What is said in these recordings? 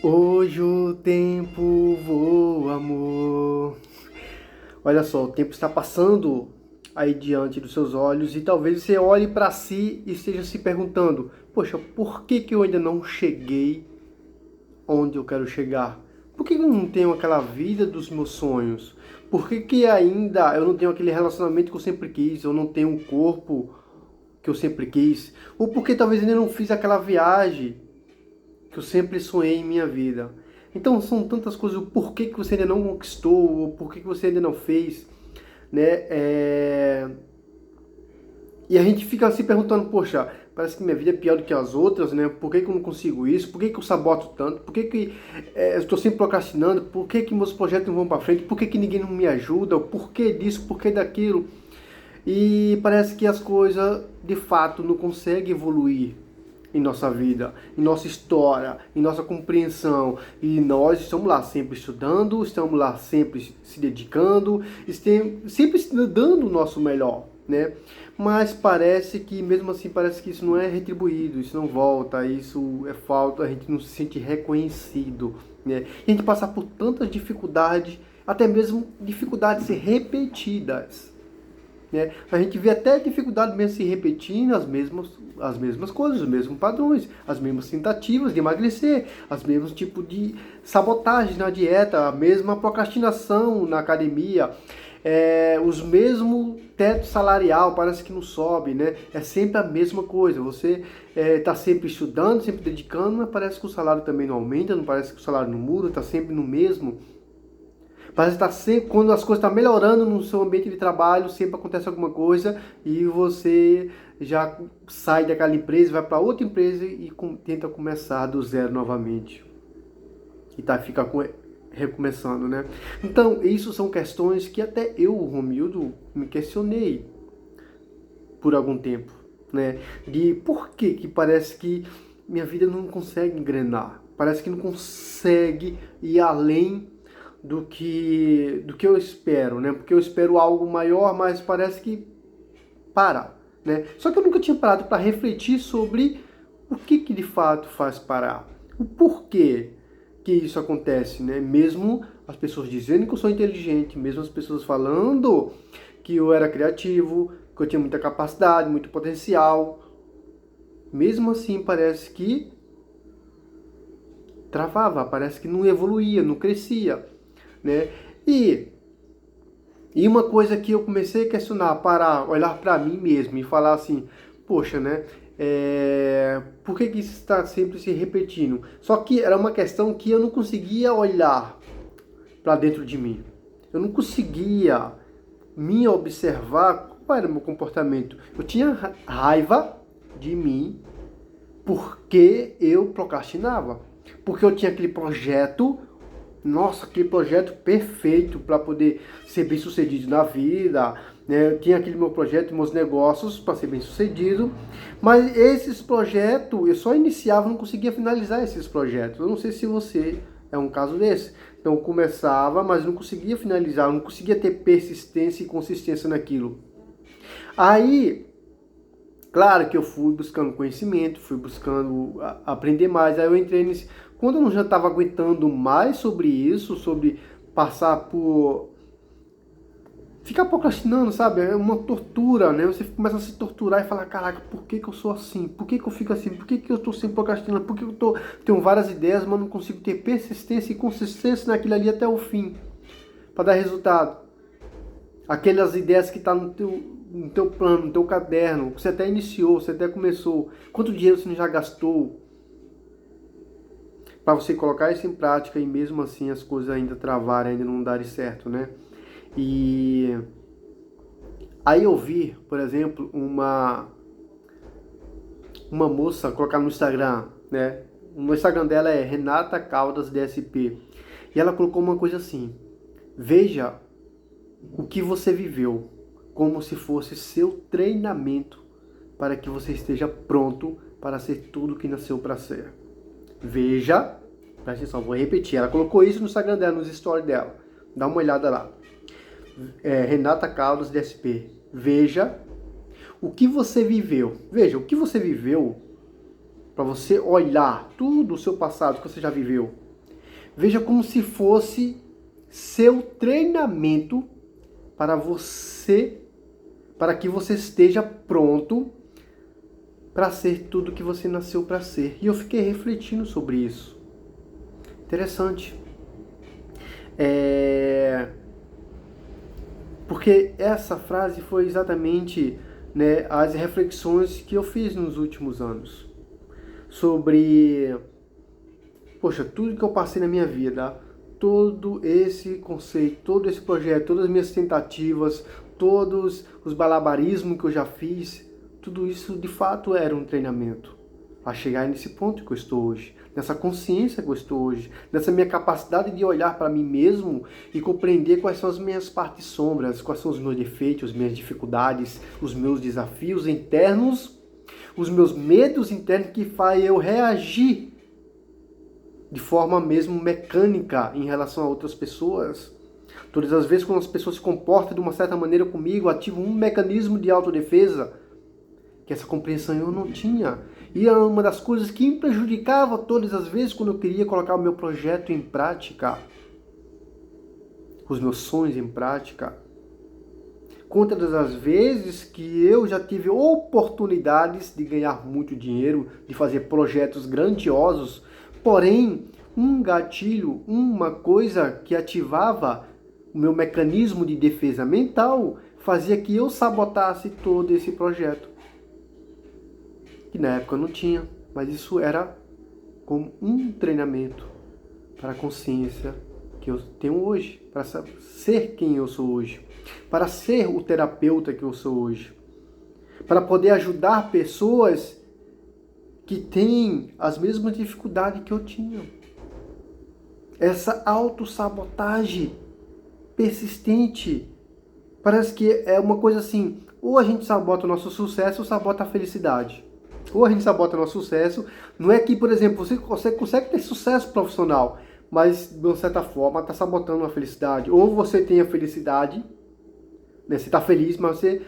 Hoje o tempo voa, amor. Olha só, o tempo está passando aí diante dos seus olhos e talvez você olhe para si e esteja se perguntando: poxa, por que que eu ainda não cheguei onde eu quero chegar? Por que que eu não tenho aquela vida dos meus sonhos? Por que que ainda eu não tenho aquele relacionamento que eu sempre quis? Eu não tenho um corpo que eu sempre quis? Ou porque talvez ainda não fiz aquela viagem que eu sempre sonhei em minha vida? Então são tantas coisas, o porquê que você ainda não conquistou, o porquê que você ainda não fez, né? E a gente fica se perguntando, poxa, parece que minha vida é pior do que as outras, né? Por que que eu não consigo isso? Por que que eu saboto tanto? Por que que eu estou sempre procrastinando? Por que que meus projetos não vão para frente? Por que que ninguém não me ajuda? O porquê disso? O porquê daquilo? E parece que as coisas, de fato, não conseguem evoluir em nossa vida, em nossa história, em nossa compreensão. E nós estamos lá sempre estudando, estamos lá sempre se dedicando, sempre dando o nosso melhor, né? Mas parece que, mesmo assim, parece que isso não é retribuído, isso não volta, isso é falta, a gente não se sente reconhecido, né? E a gente passa por tantas dificuldades, até mesmo dificuldades repetidas, né? A gente vê até dificuldade mesmo se repetindo as mesmas coisas, os mesmos padrões, as mesmas tentativas de emagrecer, as mesmos tipos de sabotagem na dieta, a mesma procrastinação na academia, os mesmos teto salarial, parece que não sobe, né? É sempre a mesma coisa, você está sempre estudando, sempre dedicando, mas parece que o salário também não aumenta, não parece que o salário não muda, está sempre no mesmo. Parece que tá sempre, quando as coisas estão melhorando no seu ambiente de trabalho, sempre acontece alguma coisa e você já sai daquela empresa, vai para outra empresa e tenta começar do zero novamente. E tá, fica recomeçando, né? Então, isso são questões que até eu, Romildo, me questionei por algum tempo, né? De por que parece que minha vida não consegue engrenar, parece que não consegue ir além do que eu espero, né? Porque eu espero algo maior, mas parece que para, né? Só que eu nunca tinha parado para refletir sobre o que de fato faz parar, o porquê que isso acontece, né? Mesmo as pessoas dizendo que eu sou inteligente, mesmo as pessoas falando que eu era criativo, que eu tinha muita capacidade, muito potencial, mesmo assim parece que travava, parece que não evoluía, não crescia, né? E uma coisa que eu comecei a questionar, parar, olhar para mim mesmo e falar assim, poxa, né? Por que isso está sempre se repetindo? Só que era uma questão que eu não conseguia olhar para dentro de mim. Eu não conseguia me observar qual era o meu comportamento. Eu tinha raiva de mim porque eu procrastinava. Porque eu tinha aquele projeto, nossa, aquele projeto perfeito para poder ser bem sucedido na vida, né? Eu tinha aquele meu projeto, meus negócios para ser bem sucedido, mas esses projetos eu só iniciava, não conseguia finalizar esses projetos. Eu não sei se você é um caso desse. Então eu começava, mas não conseguia finalizar, não conseguia ter persistência e consistência naquilo. Aí, claro que eu fui buscando conhecimento, fui buscando aprender mais. Aí eu entrei nesse. Quando eu já estava aguentando mais sobre isso, sobre passar por. Ficar procrastinando, sabe? É uma tortura, né? Você começa a se torturar e falar: caraca, por que que eu sou assim? Por que que eu fico assim? Por que que eu estou sempre procrastinando? Por que eu tenho várias ideias, mas não consigo ter persistência e consistência naquilo ali até o fim, para dar resultado? Aquelas ideias que estão no teu plano, no teu caderno, que você até iniciou, você até começou. Quanto dinheiro você já gastou para você colocar isso em prática e mesmo assim as coisas ainda travarem, ainda não darem certo, né? E aí eu vi, por exemplo, uma moça colocar no Instagram, né? No Instagram dela é Renata Caldas DSP. E ela colocou uma coisa assim: veja o que você viveu como se fosse seu treinamento para que você esteja pronto para ser tudo que nasceu para ser. Veja, presta atenção, vou repetir. Ela colocou isso no Instagram dela, nos stories dela. Dá uma olhada lá. Renata Caldas DSP. Veja o que você viveu. Veja o que você viveu para você olhar tudo o seu passado que você já viveu. Veja como se fosse seu treinamento para você, para que você esteja pronto para ser tudo que você nasceu para ser. E eu fiquei refletindo sobre isso. Interessante. Porque essa frase foi exatamente, né, as reflexões que eu fiz nos últimos anos. Sobre, poxa, tudo que eu passei na minha vida, todo esse conceito, todo esse projeto, todas as minhas tentativas, todos os malabarismos que eu já fiz, tudo isso de fato era um treinamento a chegar nesse ponto que eu estou hoje, nessa consciência que eu estou hoje, nessa minha capacidade de olhar para mim mesmo e compreender quais são as minhas partes sombras, quais são os meus defeitos, as minhas dificuldades, os meus desafios internos, os meus medos internos que fazem eu reagir de forma mesmo mecânica em relação a outras pessoas. Todas as vezes quando as pessoas se comportam de uma certa maneira comigo, ativo um mecanismo de autodefesa, que essa compreensão eu não tinha. E era uma das coisas que me prejudicava todas as vezes quando eu queria colocar o meu projeto em prática, os meus sonhos em prática. Quantas das vezes que eu já tive oportunidades de ganhar muito dinheiro, de fazer projetos grandiosos, porém, um gatilho, uma coisa que ativava o meu mecanismo de defesa mental, fazia que eu sabotasse todo esse projeto. Que na época eu não tinha, mas isso era como um treinamento para a consciência que eu tenho hoje, para ser quem eu sou hoje, para ser o terapeuta que eu sou hoje, para poder ajudar pessoas que têm as mesmas dificuldades que eu tinha. Essa autossabotagem persistente, parece que é uma coisa assim, ou a gente sabota o nosso sucesso ou sabota a felicidade. Ou a gente sabota o nosso sucesso, não é que, por exemplo, você consegue ter sucesso profissional, mas de uma certa forma está sabotando a felicidade. Ou você tem a felicidade, né? Você está feliz, mas você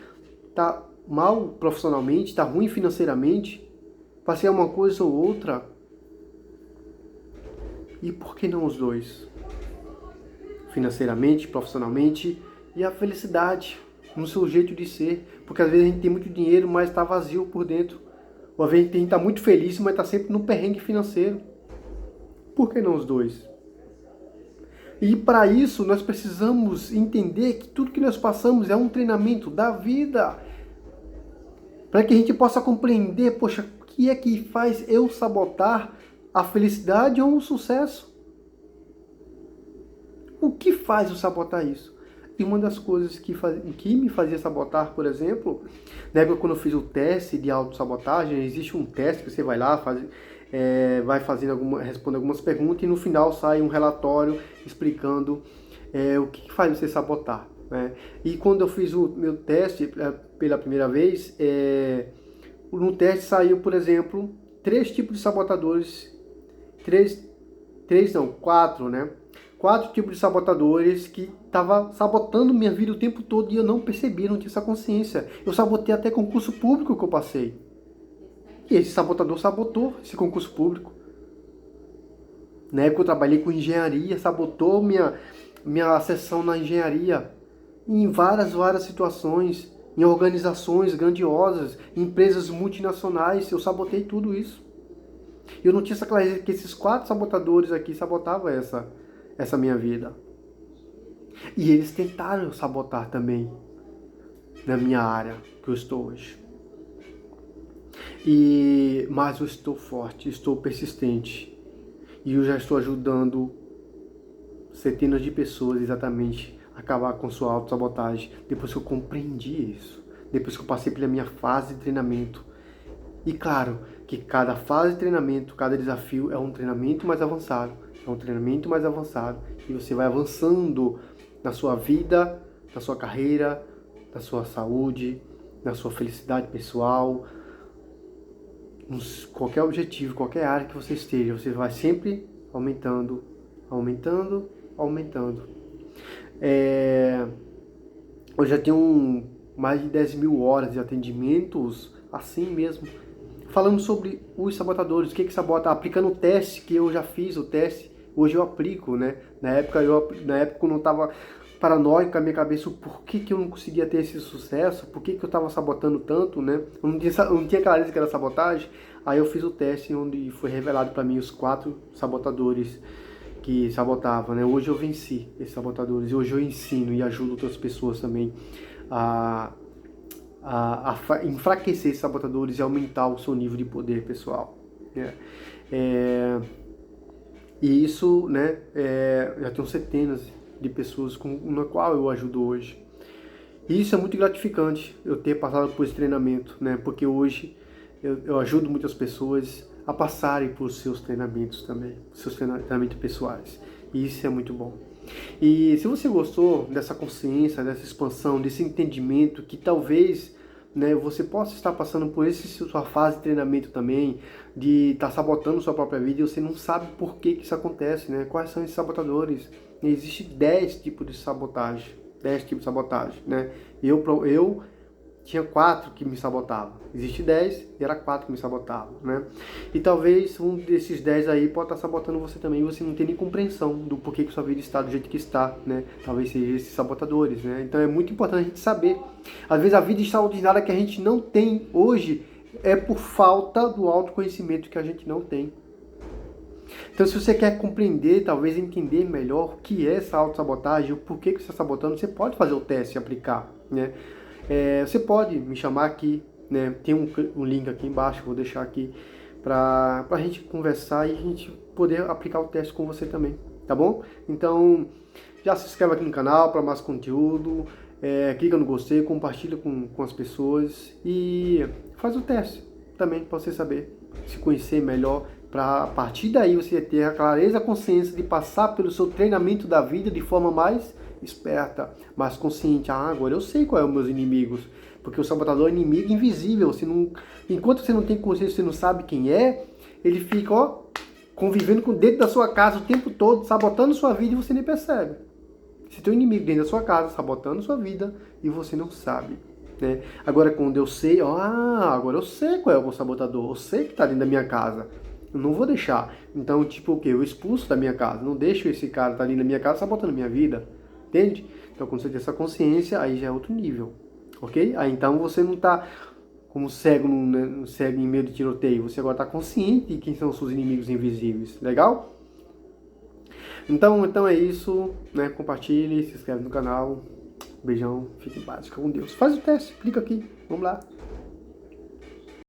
está mal profissionalmente, está ruim financeiramente, para ser uma coisa ou outra. E por que não os dois? Financeiramente, profissionalmente e a felicidade no seu jeito de ser. Porque às vezes a gente tem muito dinheiro, mas está vazio por dentro. Ou às vezes a gente está muito feliz, mas está sempre no perrengue financeiro. Por que não os dois? E para isso nós precisamos entender que tudo que nós passamos é um treinamento da vida. Para que a gente possa compreender, poxa, o que é que faz eu sabotar a felicidade ou o sucesso? O que faz eu sabotar isso? E uma das coisas que me fazia sabotar, por exemplo, na época quando eu fiz o teste de autossabotagem, existe um teste que você vai lá, vai fazendo responde algumas perguntas e no final sai um relatório explicando o que faz você sabotar, né? E quando eu fiz o meu teste pela primeira vez, no teste saiu, por exemplo, 3 tipos de sabotadores, quatro, né? 4 tipos de sabotadores que estavam sabotando minha vida o tempo todo e eu não percebi, não tinha essa consciência. Eu sabotei até concurso público que eu passei. E esse sabotador sabotou esse concurso público. Na época eu trabalhei com engenharia, sabotou minha sessão na engenharia. Em várias situações, em organizações grandiosas, em empresas multinacionais, eu sabotei tudo isso. Eu não tinha essa clareza que esses 4 sabotadores aqui sabotavam essa minha vida. E eles tentaram sabotar também na minha área que eu estou hoje. Mas eu estou forte, estou persistente. E eu já estou ajudando centenas de pessoas exatamente a acabar com sua autossabotagem. Depois que eu compreendi isso. Depois que eu passei pela minha fase de treinamento. E claro, que cada fase de treinamento, cada desafio é um treinamento mais avançado. É um treinamento mais avançado. E você vai avançando na sua vida, na sua carreira, na sua saúde, na sua felicidade pessoal, qualquer objetivo, qualquer área que você esteja, você vai sempre aumentando, aumentando, aumentando. Eu já tenho mais de 10.000 horas de atendimentos, assim mesmo, falando sobre os sabotadores, o que sabota, aplicando o teste que eu já fiz, o teste Hoje eu aplico, né? Na época quando eu estava paranoico com a minha cabeça, o porquê que eu não conseguia ter esse sucesso, por que eu estava sabotando tanto, né? Eu não tinha clareza que era sabotagem. Aí eu fiz o teste onde foi revelado para mim os 4 sabotadores que sabotavam, né? Hoje eu venci esses sabotadores, e hoje eu ensino e ajudo outras pessoas também a, enfraquecer esses sabotadores e aumentar o seu nível de poder pessoal, né? E isso, né, já tenho centenas de pessoas na qual eu ajudo hoje. E isso é muito gratificante, eu ter passado por esse treinamento, né? Porque hoje eu ajudo muitas pessoas a passarem por seus treinamentos também, seus treinamentos pessoais. E isso é muito bom. E se você gostou dessa consciência, dessa expansão, desse entendimento que talvez, né, você possa estar passando por sua fase de treinamento também, de estar sabotando sua própria vida e você não sabe por que isso acontece, né? Quais são esses sabotadores? Existem 10 tipos de sabotagem, 10 tipos de sabotagem, né? Eu tinha 4 que me sabotavam. Existe 10 e era 4 que me sabotavam, né? E talvez um desses 10 aí pode estar sabotando você também e você não tem nem compreensão do porquê que sua vida está do jeito que está, né? Talvez sejam esses sabotadores, né? Então é muito importante a gente saber. Às vezes a vida extraordinária que a gente não tem hoje é por falta do autoconhecimento que a gente não tem. Então, se você quer compreender, talvez entender melhor o que é essa autossabotagem, o porquê que você está sabotando, você pode fazer o teste e aplicar, né? Você pode me chamar aqui, né? Tem um link aqui embaixo, vou deixar aqui, para a gente conversar e a gente poder aplicar o teste com você também, tá bom? Então, já se inscreve aqui no canal para mais conteúdo, clica no gostei, compartilha com as pessoas e faz o teste também para você saber, se conhecer melhor, para a partir daí você ter a clareza, a consciência de passar pelo seu treinamento da vida de forma mais esperta, mais consciente. Agora eu sei qual é os meus inimigos, porque o sabotador é inimigo invisível. Enquanto você não tem consciência, você não sabe quem é, ele fica, ó, convivendo dentro da sua casa o tempo todo, sabotando sua vida e você nem percebe. Você tem um inimigo dentro da sua casa, sabotando sua vida e você não sabe, né? Agora quando eu sei, agora eu sei qual é o meu sabotador, eu sei que está dentro da minha casa. Eu não vou deixar. Então, tipo o quê? Eu expulso da minha casa. Não deixo esse cara estar ali na minha casa sabotando minha vida. Entende? Então, quando você tem essa consciência, aí já é outro nível. Ok? Aí então você não está como cego, né, cego em meio de tiroteio. Você agora está consciente de quem são os seus inimigos invisíveis. Legal? Então é isso. Né? Compartilhe, se inscreve no canal. Beijão, fique em paz, fica com Deus. Faz o teste, clica aqui. Vamos lá.